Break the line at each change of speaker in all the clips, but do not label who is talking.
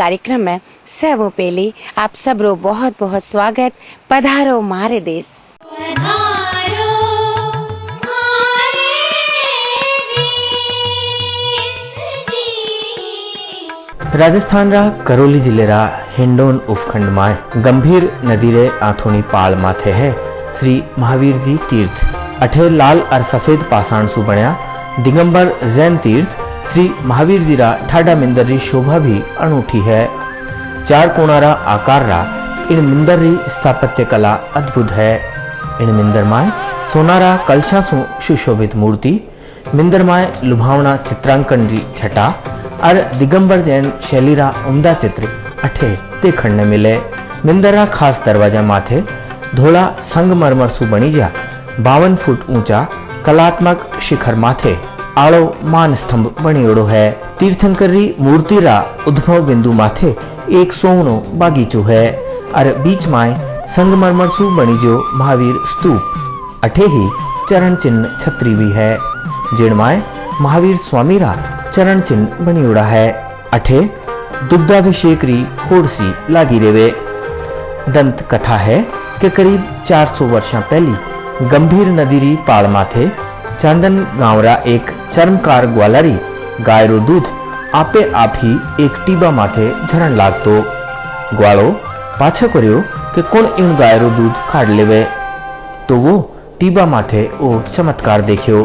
कार्यक्रम में सबो पहले आप सब रो बहुत बहुत स्वागत। पधारो मारे देश।
राजस्थान रा करौली जिले रा हिंडोन उपखंड माय गंभीर नदी रे आथोनी पाल माथे है श्री महावीर जी तीर्थ। अठे लाल और सफेद पाषाण सु बण्या दिगंबर जैन तीर्थ श्री महावीर जी रा ठाडा मिंदर री शोभा भी अनूठी है। चार कोणारा आकार रा इन मिंदर री स्थापत्य कला अद्भुत है। इन मिंदर माय सोनारा कलशा सु सुशोभित मूर्ति, मिंदर माय लुभावना चित्रांकन री छटा और दिगंबर जैन शैली रा उम्दा चित्र अठे देखण ने मिले। मिंदर रा खास दरवाजा माथे धोला संगमरमर सु बनी जा 52 फुट ऊंचा कलात्मक शिखर माथे आड़ो मान स्तंभ बणियोड़ो है। तीर्थंकर री मूर्ति रा उद्भव बिंदु माथे एक सोवनो बागीचो है और बीच माय संगमरमर सु बनी जो महावीर स्तूप। अठे ही चरण चिन्ह छत्री भी है जिण माय महावीर स्वामी रा चरण चिन्ह बणियोड़ा है। अठे दुग्धाभिषेक री होड़सी लागी रेवे। दंत कथा है कि करीब 400 वर्षा पहली गंभीर नदी री पाल माथे चांदन गांव रा एक चर्मकार ग्वालारी गाय रो दूध आपे आप ही एक टीबा माथे झरण लागतो। ग्वालो पाछे कर्यो कि कोण इन गाय रो दूध काढ़ लेवे तो वो टीबा माथे ओ चमत्कार देखियो।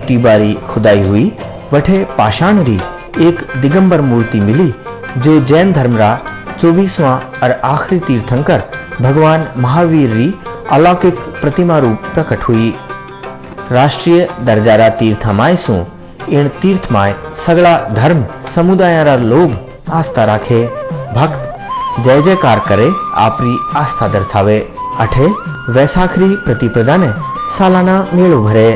टीबा री खुदाई हुई वठे पाषाण री एक दिगंबर मूर्ति मिली जो जैन धर्म रा 24वां और आखिरी तीर्थंकर भगवान महावीर री अलौकिक प्रतिमा रूप प्रकट हुई। राष्ट्रीय दर्जारा तीर्थमाय सु इन तीर्थमाय सगला धर्म समुदाय रा लोग आस्था राखे। भक्त जय जयकार करे आपरी आस्था दर्शावे। अठे वैसाखरी प्रतिप्रदा ने सालाना मेलो भरे।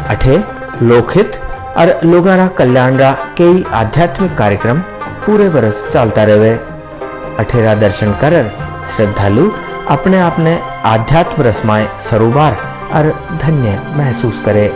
अठे लोकहित और लोगारा कल्याण रा कई आध्यात्मिक कार्यक्रम पूरे बरस चलता रहे। अठेरा दर्शन कर श्रद्धालु अपने आपने आध्यात्म रसमाए सरोबार और धन्य महसूस करे।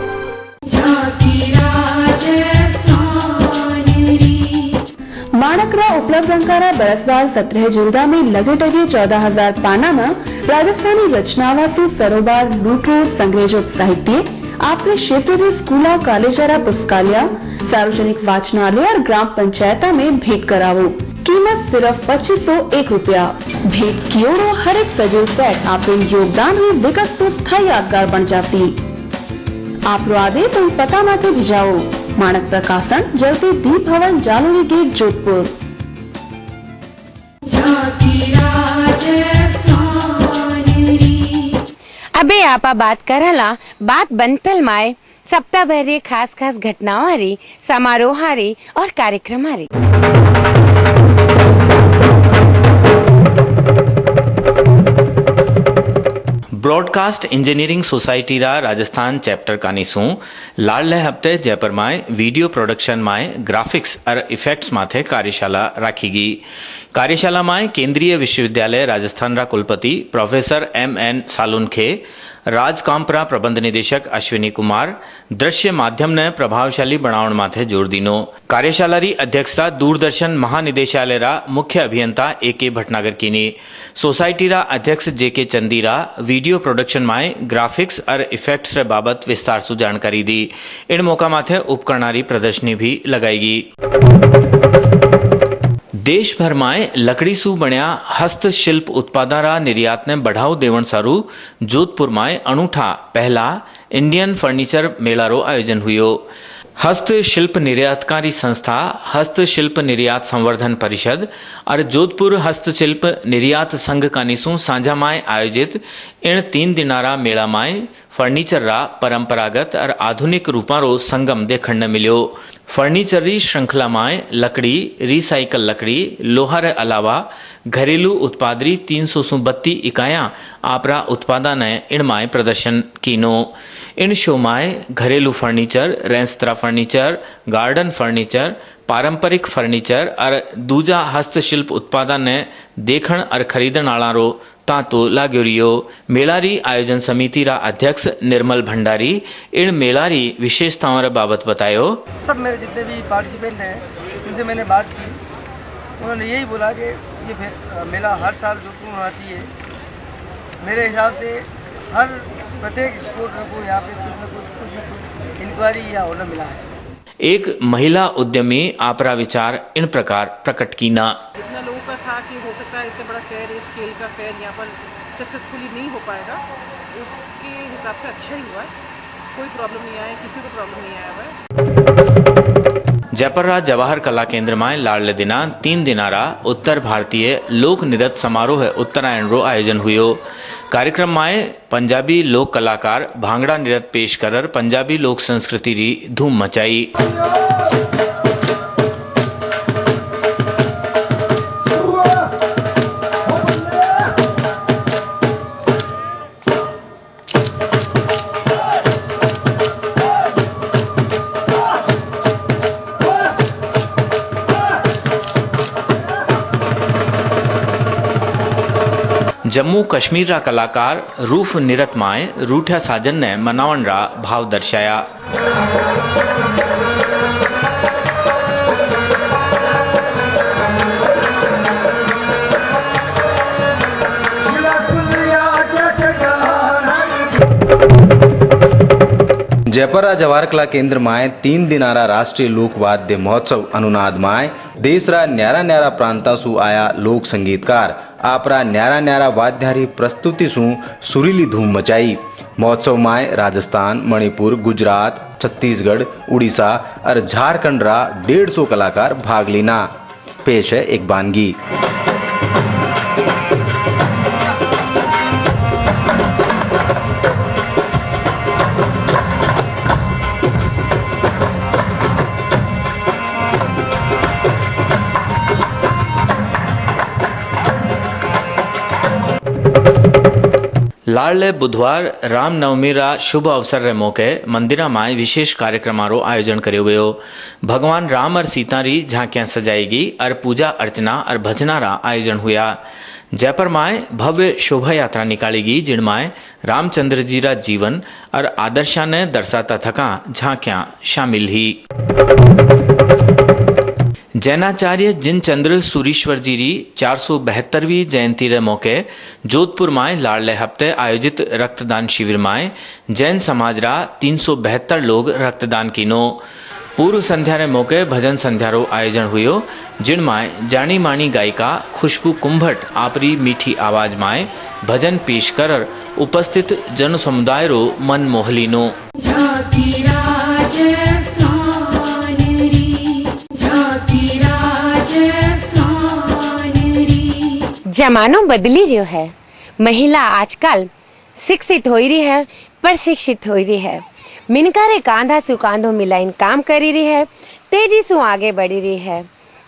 माणकरा उपलब्ध अंकारा बरसवार 17 जिल्दा में लगे टगे 14,000 पाना में राजस्थानी रचनावा से सरोबार लूटरो संग्रहजोत साहित्य आपने क्षेत्र में स्कूला कॉलेजरा पुस्तकालय सार्वजनिक वाचनालय और ग्राम पंचायता में भेंट करावो। कीमत सिर्फ 2501 रुपया। भेंट कियोड़ो हर एक सजिल सेट आपके योगदान में विगत सो स्थायी यादगार बन जासी। आप आदेश और पता माथे भिजाओ। मानक प्रकाशन जलती दीप भवन जालोरी गेट जोधपुर।
अबे आपा बात करला बात बनतल माए सप्ताह भर खास खास घटनाओं हरी समारोह हरी और कार्यक्रम हरी।
ब्रॉडकास्ट इंजीनियरिंग सोसाइटी रा राजस्थान चैप्टर कानीसू लाडले हफ्ते जयपुर माय वीडियो प्रोडक्शन माय ग्राफिक्स और इफेक्ट्स माथे कार्यशाला राखीगी। कार्यशाला माय केंद्रीय विश्वविद्यालय राजस्थान रा कुलपति प्रोफेसर MN सालुनखे, राजकामपरा प्रबंध निदेशक अश्विनी कुमार दृश्य माध्यम ने प्रभावशाली बनावण माथे जोर दीनो। कार्यशाला री अध्यक्षता दूरदर्शन महानिदेशालय रा मुख्य अभियंता AK भटनागर कीनी। सोसाइटी रा अध्यक्ष JK चंदीरा वीडियो प्रोडक्शन माय ग्राफिक्स और इफेक्ट्स रे बाबत विस्तार सु जानकारी दी। इन मौका माथे उपकरणारी प्रदर्शनी भी लगाईगी। देश भर में लकड़ी सु बण्या हस्तशिल्प उत्पादरा निर्यात ने बढ़ाव देवण सारू जोधपुर में अनूठा पहला इंडियन फर्नीचर मेलारो आयोजन हुयो। हस्तशिल्प निर्यातकारी संस्था हस्तशिल्प निर्यात संवर्धन परिषद और जोधपुर हस्तशिल्प निर्यात संघ कानीसू सांझा माय आयोजित इन 3 दिनारा मेला माय फर्नीचर रा परंपरागत और आधुनिक रूपारो संगम देखण ने मिलो। फर्नीचर री श्रृंखला माय लकड़ी, रिसाइकल लकड़ी, लोहा रे अलावा घरेलू उत्पादरी 332 इकाइयां आपरा उत्पादन ने इन माय प्रदर्शन कीनो। इन शो माय घरेलू फर्नीचर, रेंस्तरा फर्नीचर, गार्डन फर्नीचर, पारंपरिक फर्नीचर और दूजा हस्तशिल्प उत्पादन ने देखण और खरीदण आलारो तांतो लाग्यो रियो। मेलारी आयोजन समिति रा अध्यक्ष निर्मल भंडारी इन मेलारी विशेषताओं रे बाबत बतायो।
सब मेरे जितने भी पार्टिसिपेंट हैं उनसे मैंने बात की उन्होंने यही बोला कि ये मेला हर साल जोधपुर में होना चाहिए। मेरे हिसाब से हर प्रत्येक स्पोर्टर को यहाँ पे कुछ न कुछ इंक्वायरी या ऑर्डर मिला है।
एक महिला उद्यमी आपरा विचार इन प्रकार प्रकट की ना।
जितना लोगों का था कि हो सकता है इतना बड़ा फेयर, इस स्केल का फेयर यहाँ पर सक्सेसफुली नहीं हो पाएगा, उसके हिसाब से अच्छा ही हुआ है। कोई प्रॉब्लम नहीं आया, किसी को प्रॉब्लम नहीं आया हुआ है।
जयपुरा जवाहर कला केंद्र में लाडले दिना 3 दिनारा उत्तर भारतीय लोक नृत्य समारोह उत्तरायण रो आयोजन हुयो। कार्यक्रम में पंजाबी लोक कलाकार भांगड़ा नृत्य पेश कर पंजाबी लोक संस्कृति री धूम मचाई। जम्मू कश्मीर रा कलाकार रूफ निरत माए रूठा साजन ने मनावन रा भाव दर्शाया।
जयपुरा जवाहर कला केंद्र में 3 दिनारा राष्ट्रीय लोक वाद्य महोत्सव अनुनाद में देश रा न्यारा न्यारा प्रांता सु आया लोक संगीतकार आपरा न्यारा न्यारा वाद्यारी प्रस्तुति सु सुरीली धूम मचाई। महोत्सव में राजस्थान, मणिपुर, गुजरात, छत्तीसगढ़, उड़ीसा और झारखंड रा 150 कलाकार भाग लेना। पेश है एक बानगी।
लाडले बुधवार रामनवमी रा शुभ अवसर रे मौके मंदिरा में विशेष कार्यक्रमारो आयोजन करो गयो। भगवान राम और सीता री झांकियां सजाएगी और पूजा अर्चना और भजना रा आयोजन हुआ। जयपुर में भव्य शोभा यात्रा निकालेगी, जिनमें रामचंद्र जी रा जीवन और आदर्शा ने दर्शाता थका झांकियां शामिल ही। जैनाचार्य जिनचंद्र सूरीश्वर जी री 472वीं जयंती रे मौके जोधपुर में लाडले हफ्ते आयोजित रक्तदान शिविर में जैन समाज रा 372 लोग रक्तदान कीनो। पूर्व संध्या रे मौके भजन संध्या रो आयोजन हुयो, जिनमें जानी मानी गायिका खुशबू कुंभट आपरी मीठी आवाज में भजन पेश कर उपस्थित जन समुदाय रो मन मोहलीनो।
जमानो बदली रही है। महिला आजकल शिक्षित हो रही है, प्रशिक्षित हो रही है। मिनकारे कांधा सु कांधो मिलाइन काम करी रही है, तेजी से आगे बढ़ी रही है।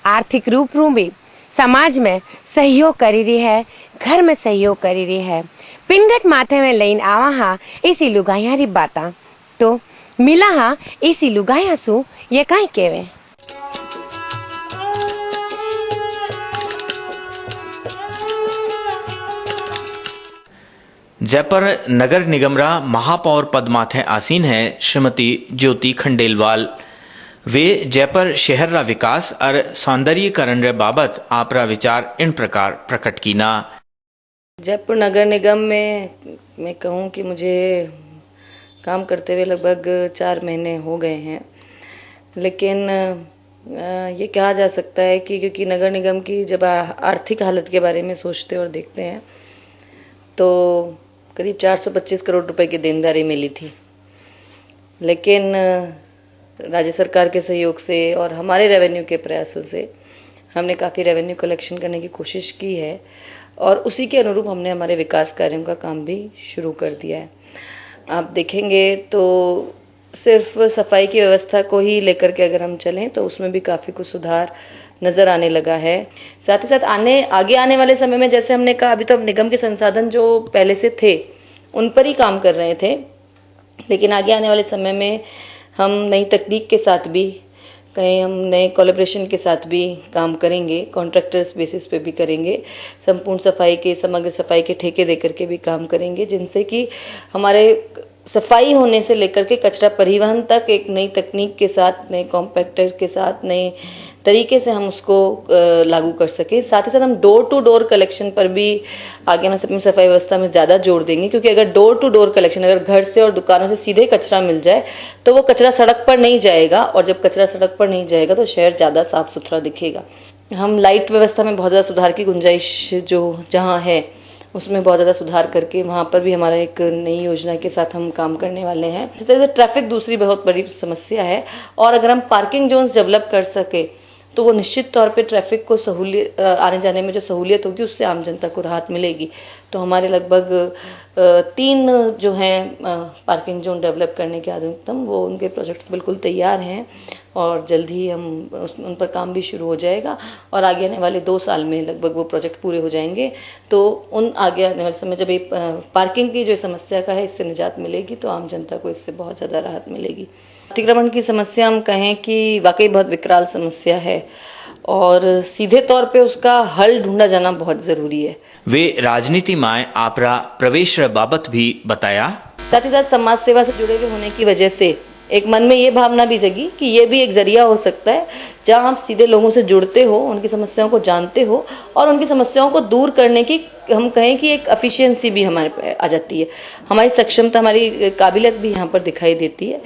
आर्थिक रूप रू भी समाज में सहयोग करी रही है, घर में सहयोग करी रही है। पिनगट माथे में लईन आवा हा इसी लुगाइया री बाता तो मिला हा इसी लुगाइया सु ये काई केवे।
जयपुर नगर निगम रा महापौर पद माथे आसीन है श्रीमती ज्योति खंडेलवाल। वे जयपुर शहर रा विकास और सौंदर्यीकरण रे बाबत आपरा विचार इन प्रकार प्रकट कीना।
जयपुर नगर निगम में मैं कहूँ कि मुझे काम करते हुए लगभग 4 महीने हो गए हैं, लेकिन ये कहा जा सकता है कि क्योंकि नगर निगम की जब आर्थिक हालत के बारे में सोचते और देखते हैं तो करीब 425 करोड़ रुपए की देनदारी मिली थी, लेकिन राज्य सरकार के सहयोग से और हमारे रेवेन्यू के प्रयासों से हमने काफ़ी रेवेन्यू कलेक्शन करने की कोशिश की है और उसी के अनुरूप हमने हमारे विकास कार्यों का काम भी शुरू कर दिया है। आप देखेंगे तो सिर्फ सफाई की व्यवस्था को ही लेकर के अगर हम चलें तो उसमें भी काफ़ी कुछ सुधार नज़र आने लगा है। साथ ही साथ आगे आने वाले समय में जैसे हमने कहा, अभी तो हम निगम के संसाधन जो पहले से थे उन पर ही काम कर रहे थे, लेकिन आगे आने वाले समय में हम नई तकनीक के साथ भी कहीं हम नए कोलैबोरेशन के साथ भी काम करेंगे, कॉन्ट्रैक्टर्स बेसिस पे भी करेंगे, संपूर्ण सफाई के समग्र सफाई के ठेके दे करके भी काम करेंगे, जिनसे कि हमारे सफाई होने से लेकर के कचरा परिवहन तक एक नई तकनीक के साथ, नए कॉम्पैक्टर के साथ, नए तरीके से हम उसको लागू कर सके। साथ ही साथ हम डोर टू डोर कलेक्शन पर भी आगे हम अपनी सफाई व्यवस्था में ज़्यादा जोर देंगे, क्योंकि अगर डोर टू डोर कलेक्शन, अगर घर से और दुकानों से सीधे कचरा मिल जाए तो वो कचरा सड़क पर नहीं जाएगा, और जब कचरा सड़क पर नहीं जाएगा तो शहर ज़्यादा साफ सुथरा दिखेगा। हम लाइट व्यवस्था में बहुत ज़्यादा सुधार की गुंजाइश जो जहाँ है उसमें बहुत ज़्यादा सुधार करके वहाँ पर भी हमारा एक नई योजना के साथ हम काम करने वाले हैं। इसी तरह से ट्रैफिक दूसरी बहुत बड़ी समस्या है, और अगर हम पार्किंग जोन्स डेवलप कर सके तो वो निश्चित तौर पे ट्रैफिक को सहूलियत, आने जाने में जो सहूलियत होगी उससे आम जनता को राहत मिलेगी। तो हमारे लगभग 3 जो हैं पार्किंग जोन डेवलप करने के आधुनिकतम, वो उनके प्रोजेक्ट्स बिल्कुल तैयार हैं और जल्द ही हम उन पर काम भी शुरू हो जाएगा, और आगे आने वाले 2 साल में लगभग वो प्रोजेक्ट पूरे हो जाएंगे। तो उन आगे आने वाले समय जब ये पार्किंग की जो समस्या का है इससे निजात मिलेगी तो आम जनता को इससे बहुत ज़्यादा राहत मिलेगी। अतिक्रमण की समस्या हम कहें कि वाकई बहुत विकराल समस्या है, और सीधे तौर पे उसका हल ढूंढा जाना बहुत ज़रूरी है।
वे राजनीति में आपरा प्रवेश बाबत भी बताया।
साथ ही साथ समाज सेवा से जुड़े हुए होने की वजह से एक मन में ये भावना भी जगी कि ये भी एक जरिया हो सकता है जहाँ आप सीधे लोगों से जुड़ते हो, उनकी समस्याओं को जानते हो, और उनकी समस्याओं को दूर करने की हम कहें कि एक एफिशिएंसी भी हमारे पे आ जाती है। हमारी सक्षमता, हमारी काबिलियत भी यहाँ पर दिखाई देती है।